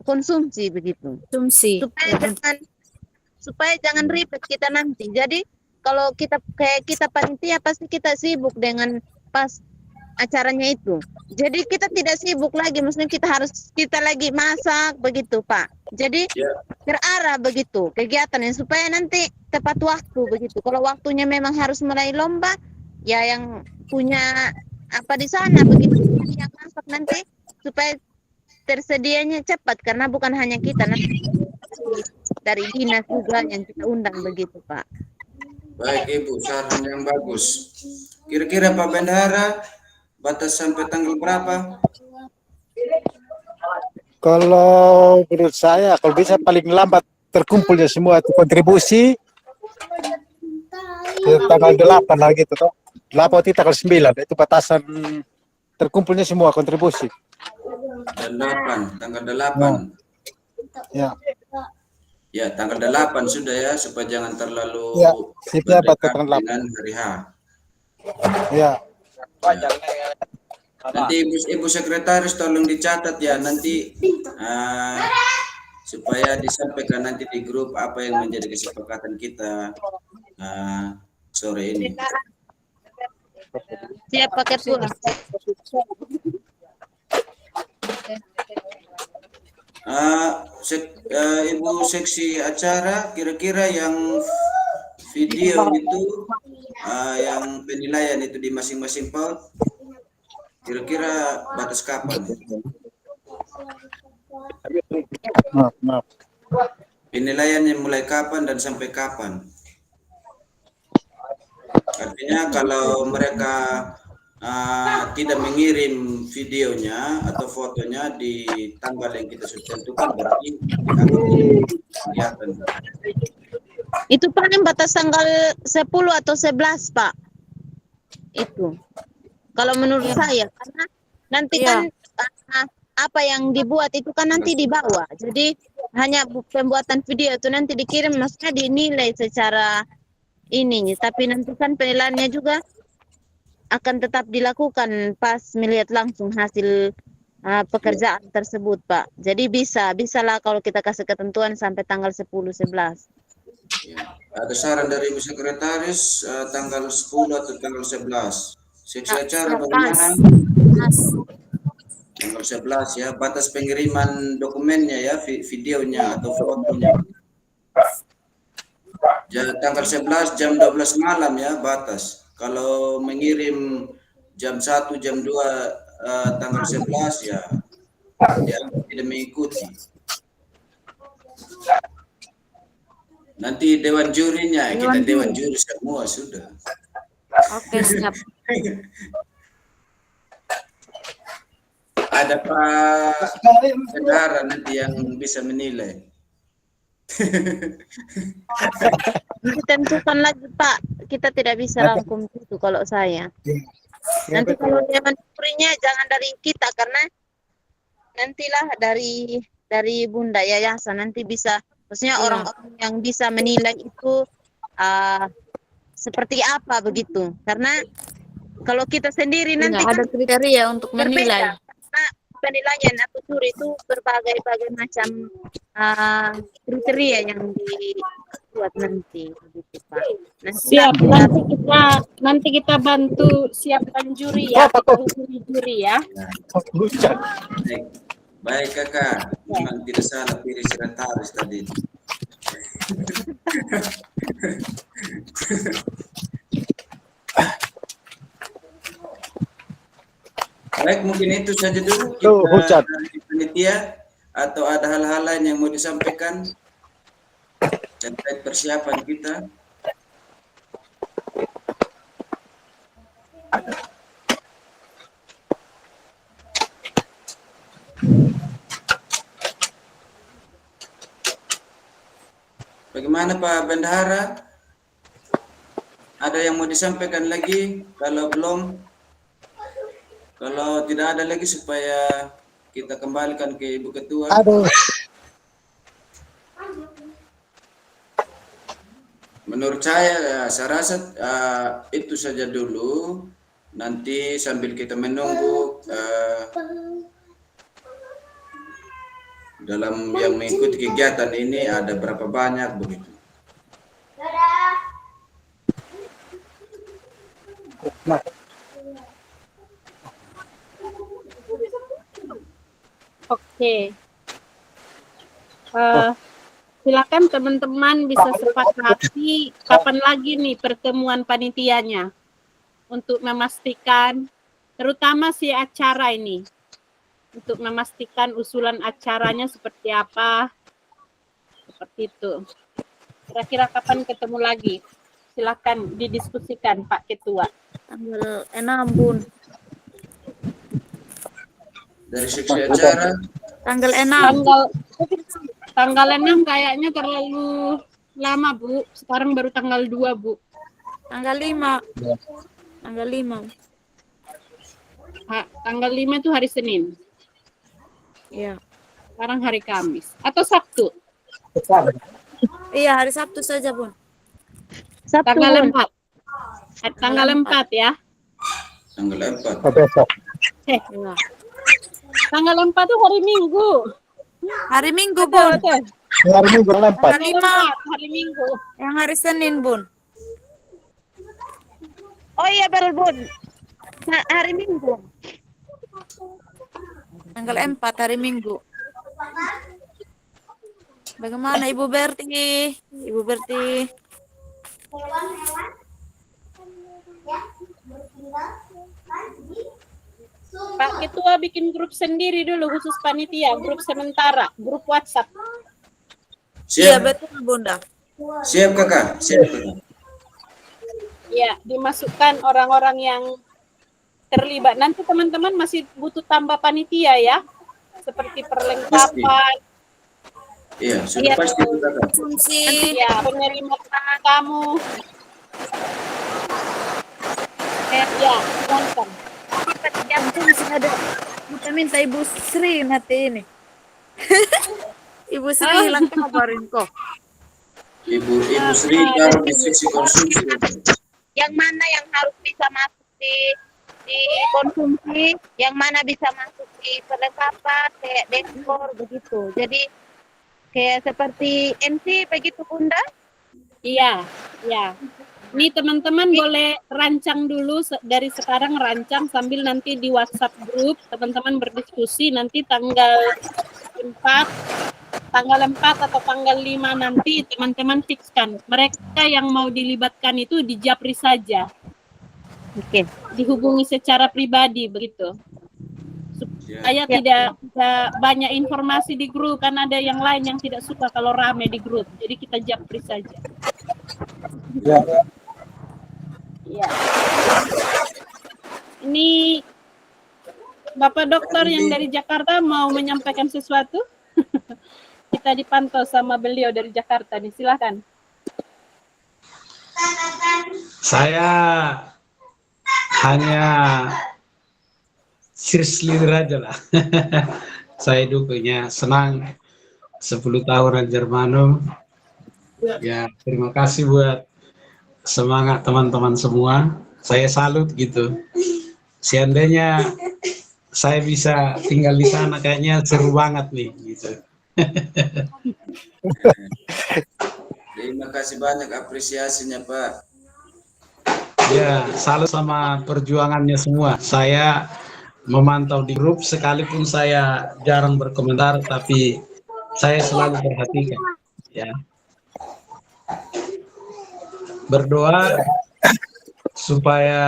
konsumsi begitu,
Konsumsi.
supaya jangan ribet kita nanti. Jadi kalau kita kayak kita panitia pasti kita sibuk dengan pas acaranya itu. Jadi kita tidak sibuk lagi, maksudnya kita lagi masak begitu Pak. Jadi terarah begitu kegiatannya supaya nanti tepat waktu begitu. Kalau waktunya memang harus mulai lomba, ya yang punya apa di sana begitu yang masak nanti supaya tersedianya cepat karena bukan hanya kita, nanti dari dinas juga yang kita undang begitu, Pak.
Baik Ibu, saran yang bagus. Kira-kira Pak Bendahara, batas sampai tanggal berapa?
Kalau menurut saya, kalau bisa paling lambat terkumpulnya semua itu kontribusi ke tanggal 8 lah gitu toh. 8 atau tanggal 9 itu batasan terkumpulnya semua kontribusi.
Dan 8, tanggal 8.
Ya,
Ya, tanggal 8 sudah ya, supaya jangan terlalu
ya, sipnya
berdekatan
tanggal 8.
dengan hari H.
Ya,
Nanti Ibu Sekretaris tolong dicatat ya nanti supaya disampaikan nanti di grup apa yang menjadi kesepakatan kita sore ini.
Siap Pak Ketua.
Ibu seksi acara, kira-kira yang video itu yang penilaian itu di masing-masing PAUD, kira-kira batas kapan?
maaf.
Penilaiannya mulai kapan dan sampai kapan? Artinya kalau mereka tidak mengirim videonya atau fotonya di tanggal yang kita sudah tentukan, berarti kegiatan.
Itu paling batas tanggal 10 atau 11, Pak. Itu. Kalau menurut saya, karena nanti kan apa yang dibuat itu kan nanti dibawa. Jadi hanya pembuatan video itu nanti dikirim, maksudnya dinilai secara ininya. Tapi nanti kan penilaiannya juga akan tetap dilakukan pas melihat langsung hasil pekerjaan tersebut, Pak. Jadi bisalah kalau kita kasih ketentuan sampai tanggal 10-11.
Ya. Ada saran dari Ibu Sekretaris tanggal 10 atau tanggal 11. Seksi acara bagaimana? Tanggal 11 ya, batas pengiriman dokumennya ya, videonya atau fotonya. Tanggal 11 jam 12 malam ya batas. Kalau mengirim jam 1, jam 2 tanggal 11 ya dia tidak mengikuti. Nanti dewan jurinya, kita dewan juri semua sudah.
Oke, siap.
Ada Pak Bendahara nanti yang bisa menilai.
Ditentukan lagi, Pak. Kita tidak bisa rangkum itu kalau saya. Nanti kalau dewan jurinya jangan dari kita, karena nantilah dari Bunda Yayasan nanti bisa, maksudnya orang-orang yang bisa menilai itu seperti apa begitu. Karena kalau kita sendiri nanti
Ada kriteria untuk
berbeda.
menilai.
Karena penilaian atau juri itu berbagai macam kriteria yang dibuat nanti begitu, Pak.
Siap, nanti kita bantu siapkan juri ya, kita hubungi juri ya.
Baik Kakak, memang tidak salah pilih sekretaris tadi. Baik, mungkin itu saja dulu kita dari panitia, atau ada hal-hal lain yang mau disampaikan terkait persiapan kita. Bagaimana Pak Bendahara? Ada yang mau disampaikan lagi? Kalau belum, kalau tidak ada lagi, supaya kita kembalikan ke Ibu Ketua. Menurut saya rasa itu saja dulu. Nanti sambil kita menunggu dalam yang mengikuti kegiatan ini ada berapa banyak begitu.
Oke. Silakan teman-teman bisa sepakati kapan lagi nih pertemuan panitianya untuk memastikan, terutama si acara ini. untuk memastikan usulan acaranya seperti apa. Seperti itu. Kira-kira kapan ketemu lagi? Silakan didiskusikan Pak Ketua.
Tanggal 6, Bun.
Dari seksi acara,
Tanggal 6.
Tanggal 6 kayaknya terlalu lama, Bu. Sekarang baru tanggal 2, Bu.
Tanggal 5. Tanggal 5.
Tanggal 5 itu hari Senin.
Iya.
Sekarang hari Kamis. Atau Sabtu?
Iya, hari Sabtu saja, Bun.
Sabtu,
Tanggal
Bun.
4. Tanggal 4 ya.
tanggal 4.
Besok.
Iya.
Tanggal 4 itu hari Minggu.
Hari Minggu, Bun.
Betul.
Hari Minggu lempar.
Tanggal 5.
Hari Minggu.
Yang hari Senin, Bun.
Oh iya, betul, Bun. Hari Minggu.
Tanggal 4 hari Minggu. Bagaimana Ibu Berti? Ibu Berti.
Pak Ketua bikin grup sendiri dulu khusus panitia, grup sementara, grup WhatsApp.
Iya,
Siap,
betul, Bunda.
siap kakak, siap kakak.
Ya, dimasukkan orang-orang yang terlibat. Nanti teman-teman masih butuh tambah panitia ya, seperti perlengkapan,
Iya, sudah
Iya,
pasti itu kakak.
Fungsi.
ya penerima tamu. Ya, silakan.
Fungsi ada. Kita minta Ibu Sri nanti ini. Ibu Sri hilang kabarin kok.
Ibu Sri taruh di seksi konsumsi.
Yang mana yang harus bisa masuk di konsumsi, yang mana bisa masuk di perlengkapan, kayak dekor begitu. Jadi kayak seperti MC begitu, Bunda.
Iya, ya. Ini teman-teman boleh rancang dulu dari sekarang, rancang sambil nanti di WhatsApp grup teman-teman berdiskusi nanti tanggal 4 atau tanggal 5 nanti teman-teman fixkan. Mereka yang mau dilibatkan itu di Japri saja.
Oke.
Dihubungi secara pribadi begitu. Supaya tidak banyak informasi di grup, kan ada yang lain yang tidak suka kalau rame di grup. Jadi kita Japri saja.
Ya.
Ya. Ini Bapak Dokter yang dari Jakarta mau menyampaikan sesuatu? Kita dipantau sama beliau dari Jakarta nih, silakan.
Saya hanya cheerleader aja lah. Saya dukungnya, senang 10 tahun Jermanu. Ya, terima kasih buat semangat teman-teman semua. Saya salut gitu. Seandainya saya bisa tinggal di sana, kayaknya seru banget nih gitu.
Terima kasih banyak apresiasinya Pak.
Ya, salut sama perjuangannya semua. Saya memantau di grup, sekalipun saya jarang berkomentar, tapi saya selalu perhatikan. Ya, berdoa supaya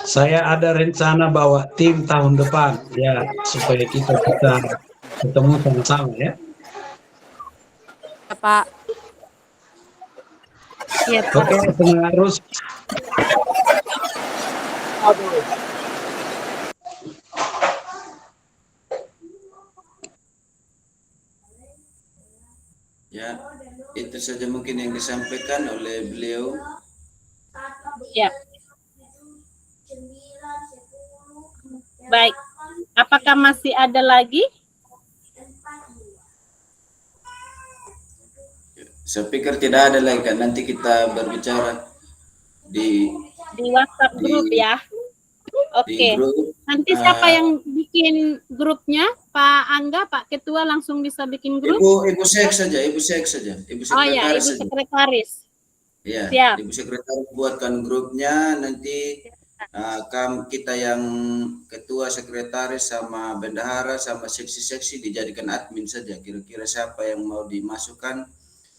saya ada rencana bawa tim tahun depan, ya, supaya kita bisa ketemu sama-sama ya.
Ya, Pak.
Iya, Pak.
Oke, semangat terus.
Ya, itu saja mungkin yang disampaikan oleh beliau.
Ya. Baik. Apakah masih ada lagi?
Saya pikir tidak ada lagi kan, nanti kita berbicara di
WhatsApp grup ya. Oke.
grup.
Nanti siapa yang bikin grupnya? Pak Angga, Pak Ketua langsung bisa bikin grup?
Ibu Sek saja, Ibu sekretaris
Oh ya, Ibu
saja.
Sekretaris.
Ya,
Siap.
Ibu sekretaris buatkan grupnya, nanti kita yang ketua, sekretaris sama bendahara sama seksi-seksi dijadikan admin saja. Kira-kira siapa yang mau dimasukkan,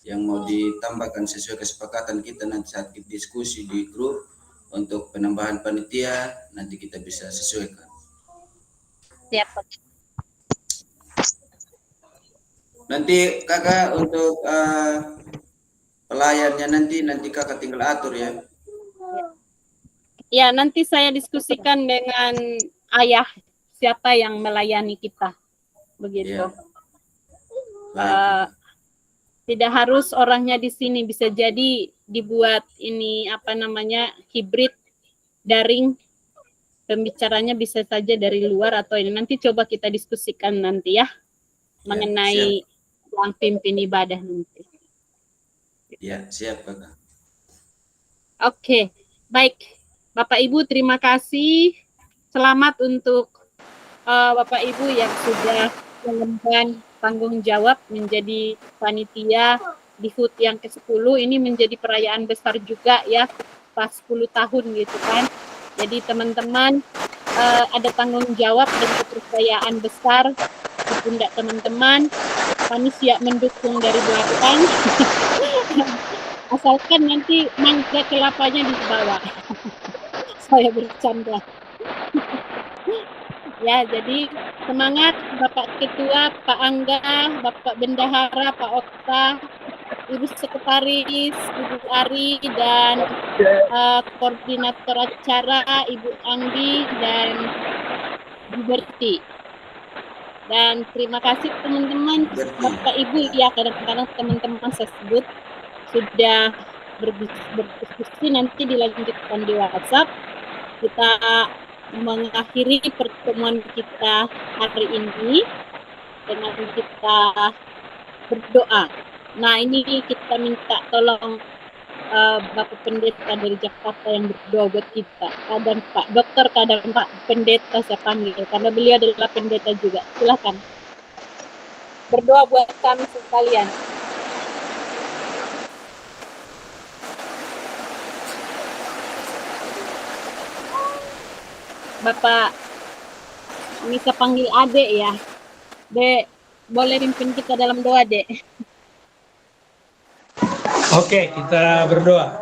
yang mau ditambahkan sesuai kesepakatan kita nanti saat kita diskusi di grup untuk penambahan panitia, nanti kita bisa sesuaikan.
Siap.
Nanti kakak untuk pelayannya nanti kakak tinggal atur ya.
Ya, nanti saya diskusikan dengan ayah siapa yang melayani kita. Begitu.
Iya. Baik.
Tidak harus orangnya di sini, bisa jadi dibuat ini hibrid daring, pembicaranya bisa saja dari luar atau ini nanti coba kita diskusikan nanti ya mengenai yang pimpin ibadah nanti.
Ya, siap kakak.
Oke, baik Bapak Ibu, terima kasih. Selamat untuk Bapak Ibu yang sudah mengemban tanggung jawab menjadi panitia di HUT yang ke-10. Ini menjadi perayaan besar juga ya, pas 10 tahun gitu kan. Jadi teman-teman ada tanggung jawab dan kepercayaan besar di pundak teman-teman. Kami siap mendukung dari belakang. Asalkan nanti mangga kelapanya dibawa. Saya bercanda. Ya, jadi semangat Bapak Ketua, Pak Angga, Bapak Bendahara, Pak Okta, Ibu Sekretaris, Ibu Ari, dan koordinator acara Ibu Anggi dan Bu Berti. Dan terima kasih teman-teman, Bapak Ibu ya, kadang-kadang teman-teman saya sebut sudah berdiskusi, nanti dilanjutkan di WhatsApp. Kita mengakhiri pertemuan kita hari ini dengan kita berdoa. Nah, ini kita minta tolong Bapak Pendeta dari Jakarta yang berdoa buat kita. Kadang Pak Dokter, kadang Pak Pendeta saya panggil karena beliau adalah pendeta juga. Silakan berdoa buat kami sekalian. Bapak, ini saya panggil Adek ya. Dek, boleh pimpin kita dalam doa, Dek?
Oke, kita berdoa.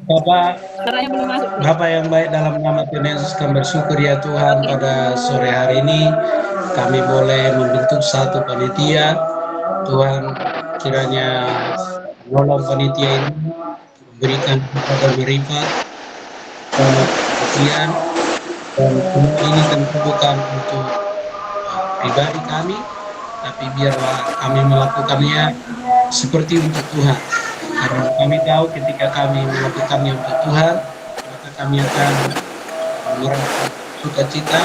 Bapak yang baik, dalam nama Tuhan Yesus kami bersyukur ya Tuhan, pada sore hari ini kami boleh membentuk satu panitia. Tuhan, kiranya menolong panitia ini, berikan kepada mereka dan semua ini tentu bukan untuk pribadi kami, tapi biarlah kami melakukannya seperti untuk Tuhan. Karena kami tahu ketika kami melakukannya untuk Tuhan, maka kami akan merasakan sukacita,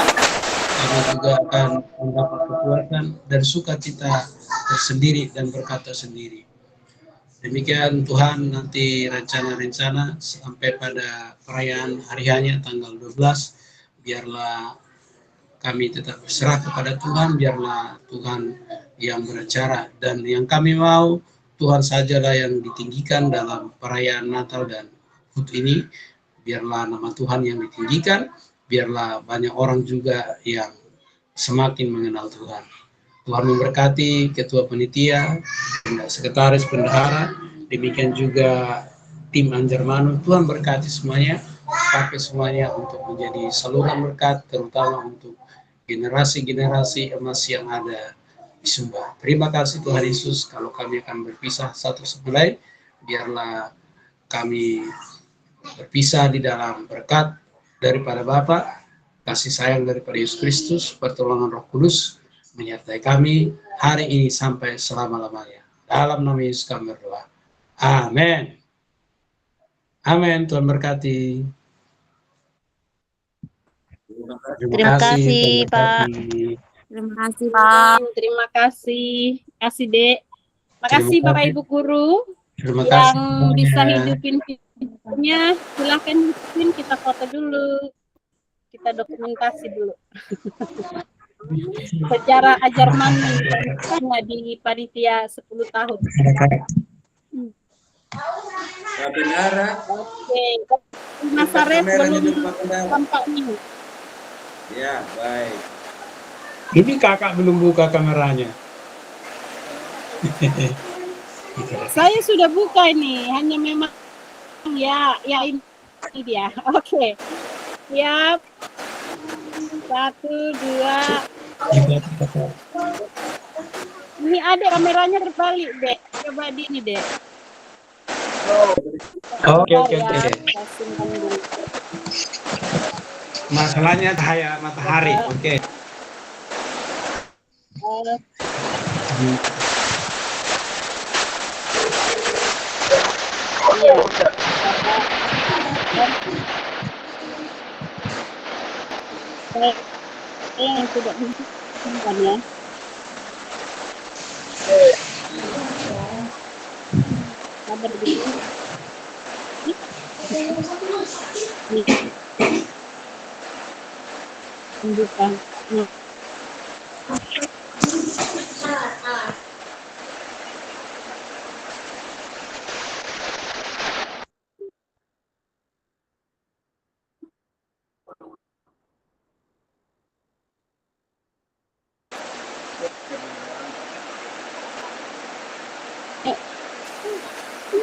kami juga akan mendapat kekuatan dan sukacita tersendiri dan berkat tersendiri. Demikian Tuhan, nanti rencana-rencana sampai pada perayaan hari hanya tanggal 12, biarlah kami tetap berserah kepada Tuhan, biarlah Tuhan yang beracara, dan yang kami mau Tuhan sajalah yang ditinggikan dalam perayaan Natal dan HUT ini. Biarlah nama Tuhan yang ditinggikan, biarlah banyak orang juga yang semakin mengenal Tuhan. Tuhan memberkati ketua panitia, sekretaris bendahara, demikian juga tim Anjarmanu. Tuhan berkati semuanya, pakai semuanya untuk menjadi saluran berkat, terutama untuk generasi-generasi emas yang ada di Sumba. Terima kasih Tuhan Yesus. Kalau kami akan berpisah satu sama lain, biarlah kami berpisah di dalam berkat daripada Bapa, kasih sayang daripada Yesus Kristus, pertolongan Roh Kudus menyertai kami hari ini sampai selama-lamanya. Dalam nama Yesus kami berdoa. Amin. Amin. Tuhan berkati.
Terima kasih, Pak.
Terima kasih, Pak.
Terima kasih. Kasih, Dek. Makasih Bapak Ibu guru
Terima kasih
yang bisa
semuanya.
hidupin videonya. Silahkan hidupin, kita foto dulu. Kita dokumentasi dulu. Secara ajar mami di panitia 10 tahun.
Pak Bendahara.
Oke. Mas Saref belum tampak nih.
Ya, baik.
Ini kakak belum buka kameranya.
Saya sudah buka ini, hanya memang ya ini dia. Oke. Siap. 1, 2. Ini ada kameranya terbalik, Dek. Coba di ini, Dek.
Oke.
Ya, kasih mendung.
Masalahnya cahaya matahari. Oke.
Iya. Saya yang tidak simpan ya. Sabar dulu. Nih. Bukan.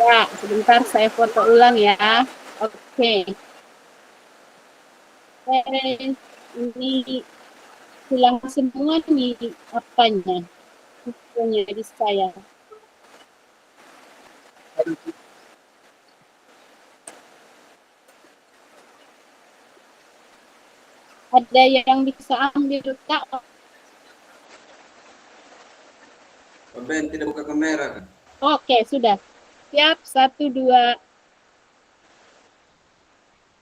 Ya, sebentar saya foto ulang ya. Oke. Ini hilang semua nih apanya. Fotonya di saya. Ada yang bisa ambil, Kak?
Ben tidak buka kamera.
Oke, sudah. Siap, 1, 2.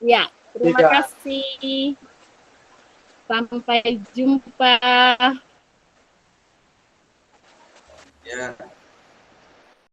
Ya, terima
Tiga.
kasih. Sampai jumpa.
Ya.